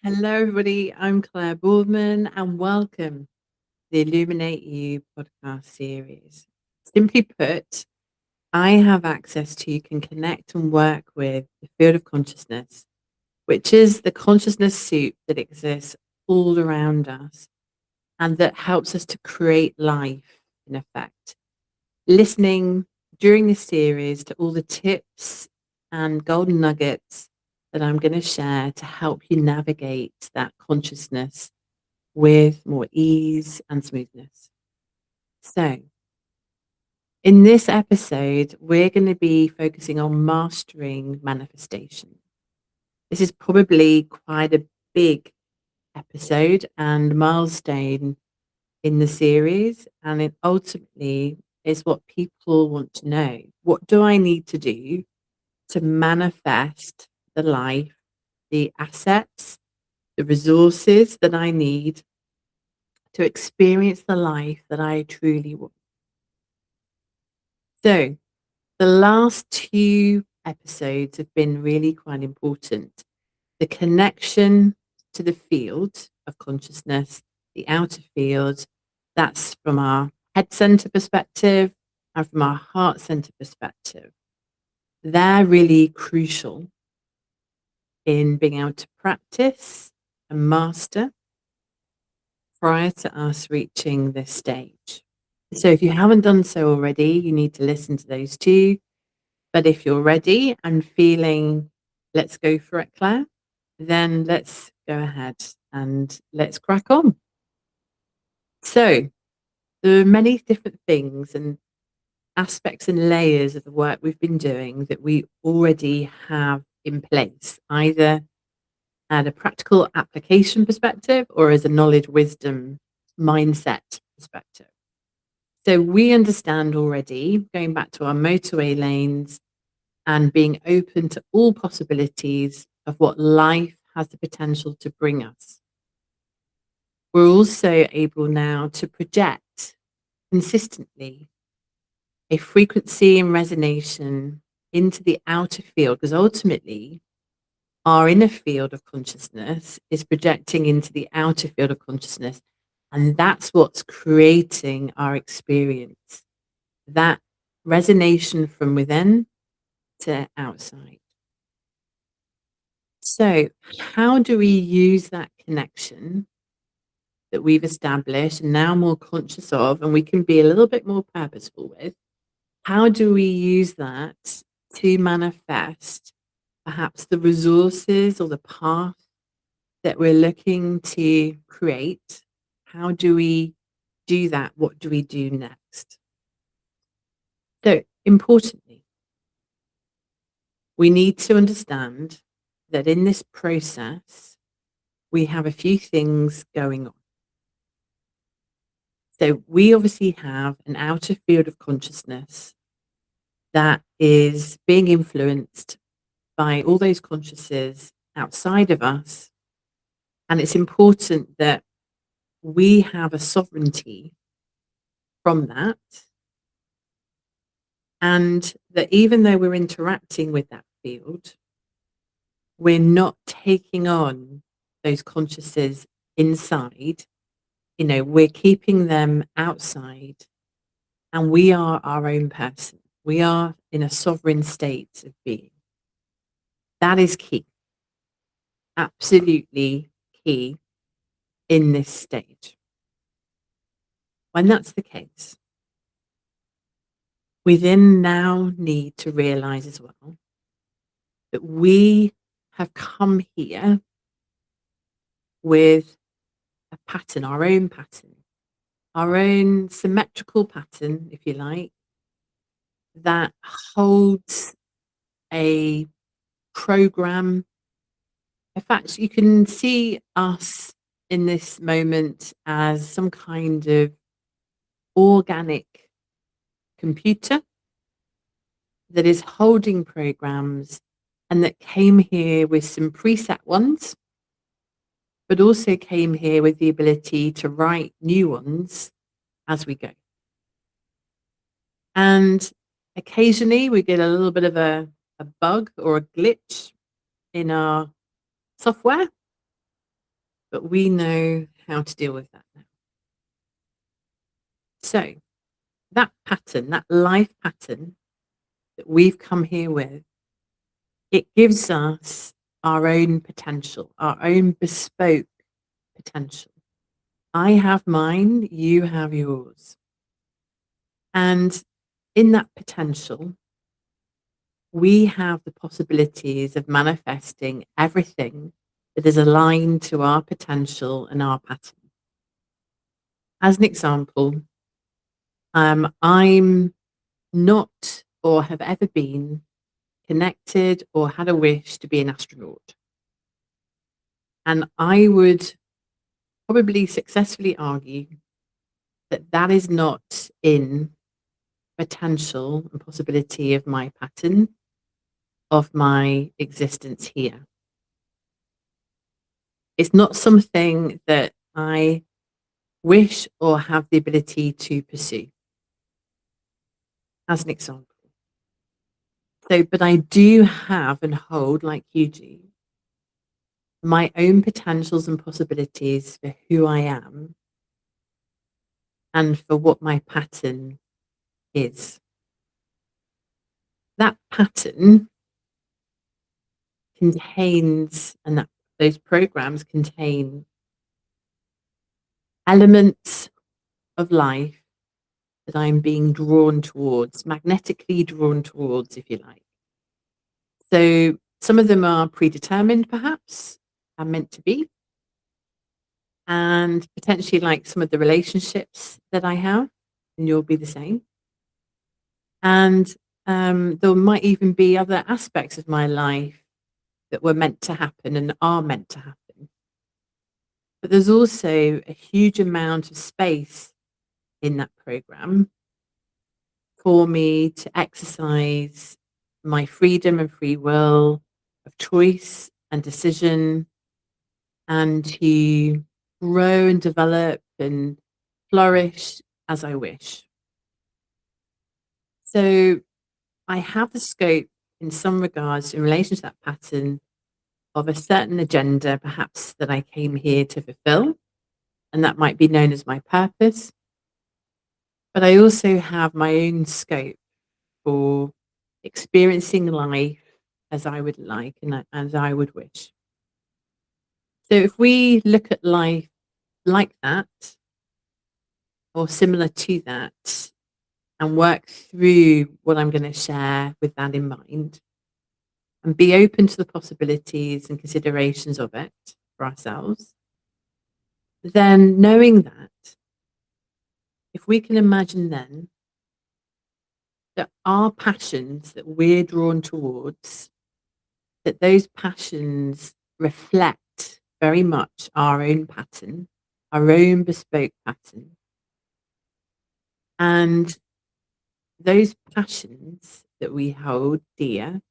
Hello, everybody. I'm Claire Boardman, and welcome to the Illuminate You podcast series. Simply put, I have access to, you can connect and work with the field of consciousness, which is the consciousness soup that exists all around us and that helps us to create life in effect. Listening during this series to all the tips and golden nuggets that I'm going to share to help you navigate that consciousness with more ease and smoothness. So, in this episode, we're going to be focusing on mastering manifestation. This is probably quite a big episode and milestone in the series, and it ultimately is what people want to know. What do I need to do to manifest the life, the assets, the resources that I need to experience the life that I truly want? So, the last two episodes have been really quite important. The connection to the field of consciousness, the outer field, that's from our head center perspective and from our heart center perspective. They're really crucial in being able to practice and master prior to us reaching this stage. So if you haven't done so already, you need to listen to those two. But if you're ready and feeling, let's go for it, Claire, then let's go ahead and let's crack on. So there are many different things and aspects and layers of the work we've been doing that we already have in place, either at a practical application perspective or as a knowledge, wisdom, mindset perspective. So we understand already, going back to our motorway lanes and being open to all possibilities of what life has the potential to bring us. We're also able now to project consistently a frequency and resonation into the outer field, because ultimately our inner field of consciousness is projecting into the outer field of consciousness. And that's what's creating our experience, that resonation from within to outside. So, how do we use that connection that we've established and now more conscious of, and we can be a little bit more purposeful with? How do we use that to manifest perhaps the resources or the path that we're looking to create? How do we do that? What do we do next? So, importantly, we need to understand that in this process, we have a few things going on. So, we obviously have an outer field of consciousness that is being influenced by all those consciousnesses outside of us. And it's important that we have a sovereignty from that. And that even though we're interacting with that field, we're not taking on those consciousnesses inside. We're keeping them outside, and we are our own person. We are in a sovereign state of being. That is key, absolutely key in this stage. When that's the case, we then now need to realize as well that we have come here with a pattern, our own symmetrical pattern, if you like, that holds a program. In fact, you can see us in this moment as some kind of organic computer that is holding programs and that came here with some preset ones, but also came here with the ability to write new ones as we go. And occasionally we get a little bit of a bug or a glitch in our software. but we know how to deal with that now. So that pattern, that life pattern that we've come here with, it gives us our own potential, our own bespoke potential. I have mine, you have yours. And in that potential, we have the possibilities of manifesting everything that is aligned to our potential and our pattern. As an example, I'm not or have ever been connected or had a wish to be an astronaut. And I would probably successfully argue that that is not in potential and possibility of my pattern of my existence here. It's not something that I wish or have the ability to pursue, as an example. So, but I do have and hold, like you do, my own potentials and possibilities for who I am and for what my pattern is. That pattern contains, and that those programs contain elements of life that I'm being drawn towards, magnetically drawn towards, if you like. So some of them are predetermined, perhaps, and meant to be, and potentially like some of the relationships that I have, and you'll be the same. And there might even be other aspects of my life that were meant to happen and are meant to happen. But there's also a huge amount of space in that program for me to exercise my freedom and free will of choice and decision, and to grow and develop and flourish as I wish. So I have the scope in some regards in relation to that pattern of a certain agenda, perhaps that I came here to fulfill, and that might be known as my purpose. But I also have my own scope for experiencing life as I would like and as I would wish. So if we look at life like that, or similar to that, and work through what I'm going to share with that in mind, and be open to the possibilities and considerations of it for ourselves, then knowing that, if we can imagine then that our passions that we're drawn towards, that those passions reflect very much our own pattern, our own bespoke pattern. And those passions that we hold dear,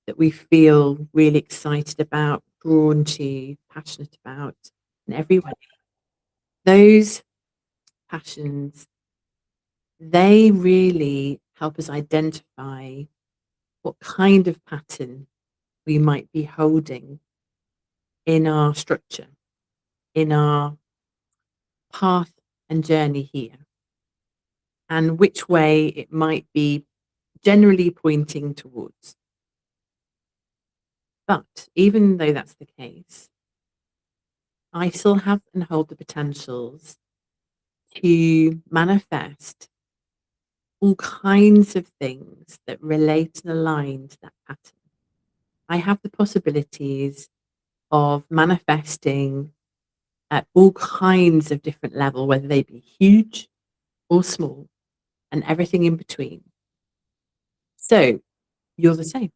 that we feel really excited about, drawn to, passionate about in every way, those passions, they really help us identify what kind of pattern we might be holding in our structure, in our path and journey here, and which way it might be generally pointing towards. But even though that's the case, I still have and hold the potentials to manifest all kinds of things that relate and align to that pattern. I have the possibilities of manifesting at all kinds of different level, whether they be huge or small, and everything in between. So you're the same.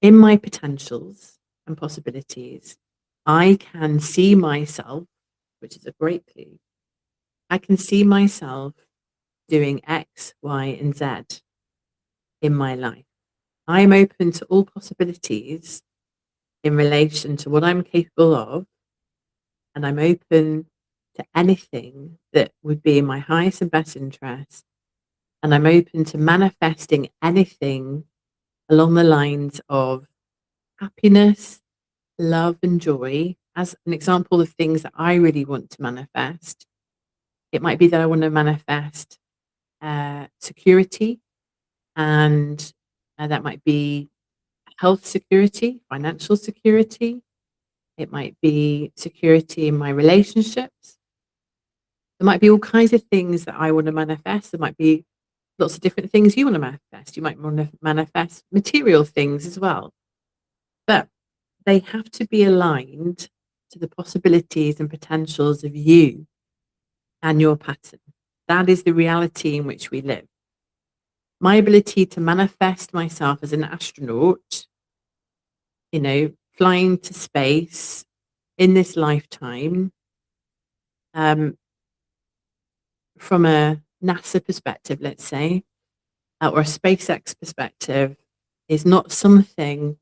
In my potentials and possibilities, I can see myself, which is a great clue. I can see myself doing X, Y, and Z in my life. I am open to all possibilities in relation to what I'm capable of, and I'm open to anything that would be in my highest and best interest, and I'm open to manifesting anything along the lines of happiness, love, and joy as an example of things that I really want to manifest, it might be that I want to manifest security, and that might be health security, financial security. It might be security in my relationships. There might be all kinds of things that I want to manifest. There might be lots of different things you want to manifest. You might want to manifest material things as well. But they have to be aligned to the possibilities and potentials of you and your pattern. That is the reality in which we live. My ability to manifest myself as an astronaut, flying to space in this lifetime, um, from a NASA perspective, let's say, or a SpaceX perspective, is not something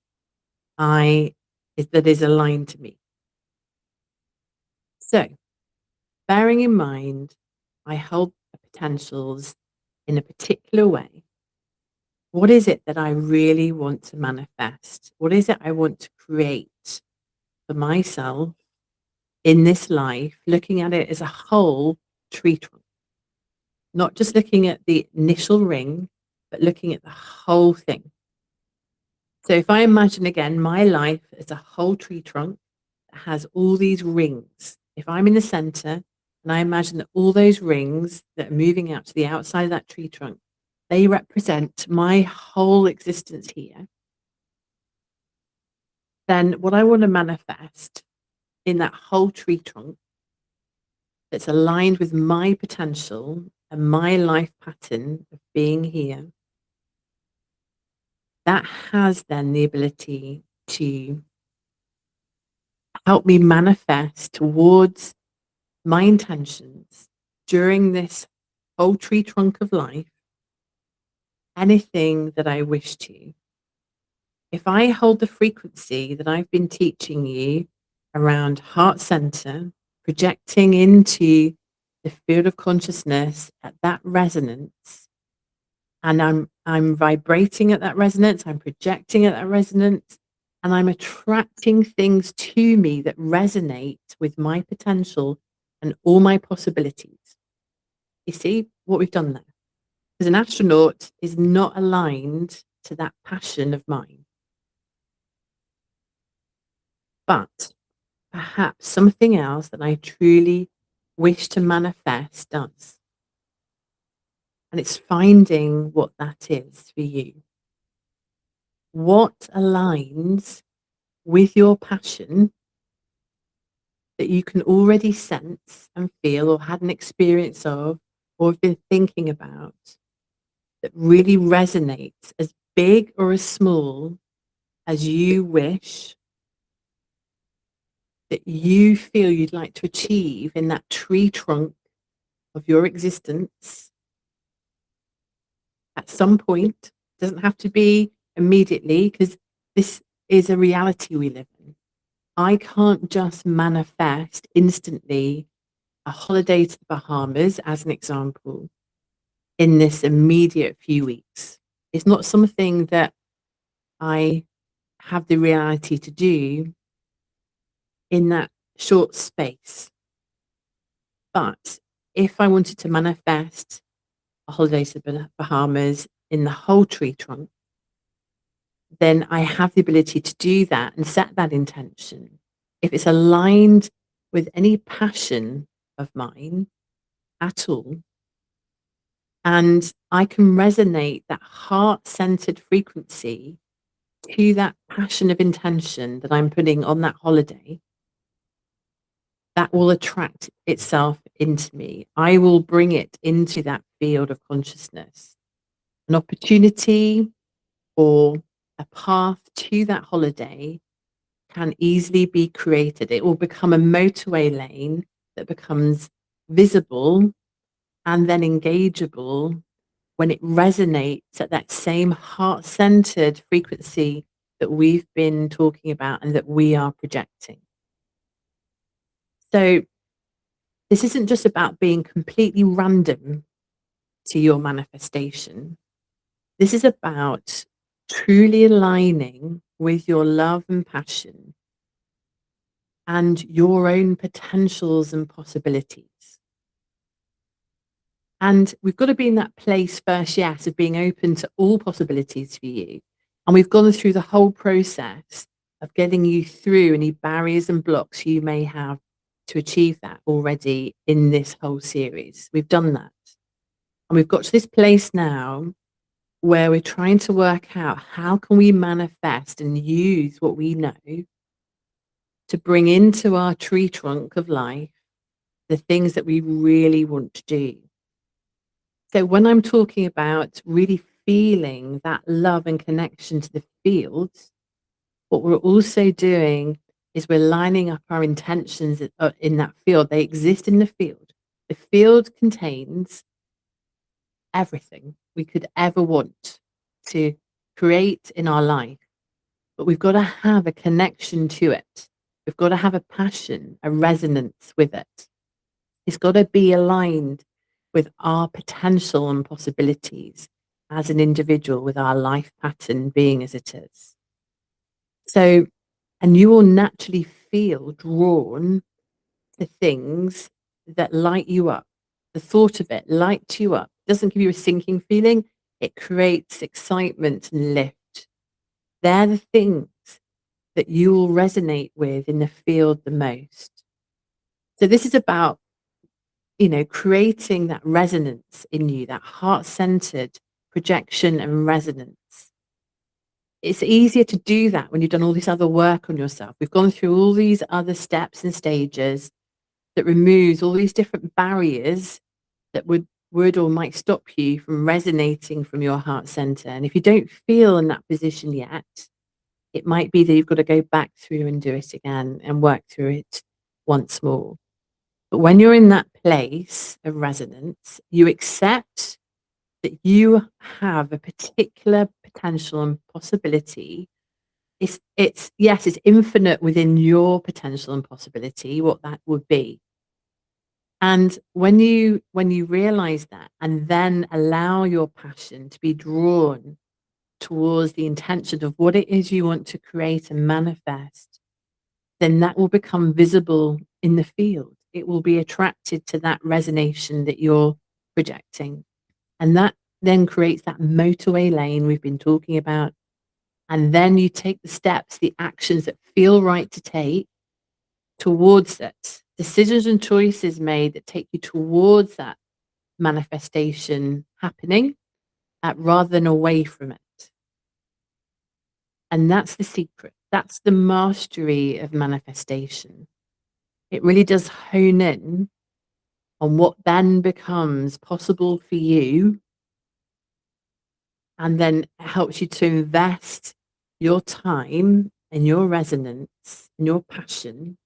that is aligned to me. So, bearing in mind, I hold the potentials in a particular way. What is it that I really want to manifest? What is it I want to create for myself in this life, looking at it as a whole tree trunk, not just looking at the initial ring, but looking at the whole thing. So if I imagine again my life as a whole tree trunk that has all these rings, if I'm in the center and I imagine that all those rings that are moving out to the outside of that tree trunk, they represent my whole existence here, then what I want to manifest in that whole tree trunk that's aligned with my potential and my life pattern of being here, that has then the ability to help me manifest towards my intentions during this whole tree trunk of life, anything that I wish to. If I hold the frequency that I've been teaching you around heart center, projecting into the field of consciousness at that resonance, and I'm vibrating at that resonance, I'm projecting at that resonance, and I'm attracting things to me that resonate with my potential and all my possibilities. You see what we've done there? Because an astronaut is not aligned to that passion of mine. But perhaps something else that I truly wish to manifest does. And it's finding what that is for you. What aligns with your passion that you can already sense and feel or had an experience of or have been thinking about that really resonates, as big or as small as you wish, that you feel you'd like to achieve in that tree trunk of your existence at some point. Doesn't have to be immediately, because this is a reality we live in. I can't just manifest instantly a holiday to the Bahamas, as an example, in this immediate few weeks. It's not something that I have the reality to do in that short space. But if I wanted to manifest a holiday to the Bahamas in the whole tree trunk, then I have the ability to do that and set that intention. If it's aligned with any passion of mine at all, and I can resonate that heart centered frequency to that passion of intention that I'm putting on that holiday, that will attract itself into me. I will bring it into that field of consciousness. An opportunity or a path to that holiday can easily be created. It will become a motorway lane that becomes visible and then engageable when it resonates at that same heart-centered frequency that we've been talking about and that we are projecting. So this isn't just about being completely random to your manifestation. This is about truly aligning with your love and passion and your own potentials and possibilities. And we've got to be in that place first, yes, of being open to all possibilities for you. And we've gone through the whole process of getting you through any barriers and blocks you may have to achieve that already in this whole series. We've done that. And we've got to this place now where we're trying to work out how can we manifest and use what we know to bring into our tree trunk of life the things that we really want to do. So when I'm talking about really feeling that love and connection to the field, what we're also doing is we're lining up our intentions in that field. They exist in the field. The field contains everything we could ever want to create in our life, but we've got to have a connection to it. We've got to have a passion, a resonance with it. It's got to be aligned with our potential and possibilities as an individual, with our life pattern being as it is. So, and you will naturally feel drawn to things that light you up. The thought of it lights you up. It doesn't give you a sinking feeling. It creates excitement and lift. They're the things that you will resonate with in the field the most. So this is about, creating that resonance in you, that heart-centered projection and resonance. It's easier to do that when you've done all this other work on yourself. We've gone through all these other steps and stages that removes all these different barriers that would or might stop you from resonating from your heart center. And if you don't feel in that position yet, it might be that you've got to go back through and do it again and work through it once more. But when you're in that place of resonance, you accept that you have a particular potential and possibility. It's yes, it's infinite within your potential and possibility, what that would be. And when you realize that and then allow your passion to be drawn towards the intention of what it is you want to create and manifest, then that will become visible in the field. It will be attracted to that resonation that you're projecting. And that then creates that motorway lane we've been talking about. And then you take the steps, the actions that feel right to take towards it. Decisions and choices made that take you towards that manifestation happening rather than away from it. And that's the secret. That's the mastery of manifestation. It really does hone in on what then becomes possible for you, and then helps you to invest your time and your resonance and your passion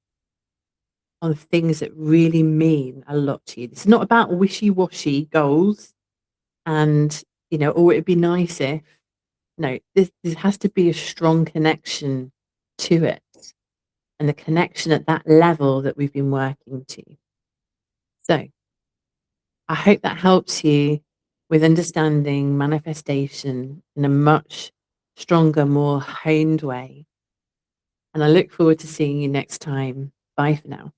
on things that really mean a lot to you. It's not about wishy-washy goals and, oh, it'd be nice if. No, this has to be a strong connection to it, and the connection at that level that we've been working to. So I hope that helps you with understanding manifestation in a much stronger, more honed way. And I look forward to seeing you next time. Bye for now.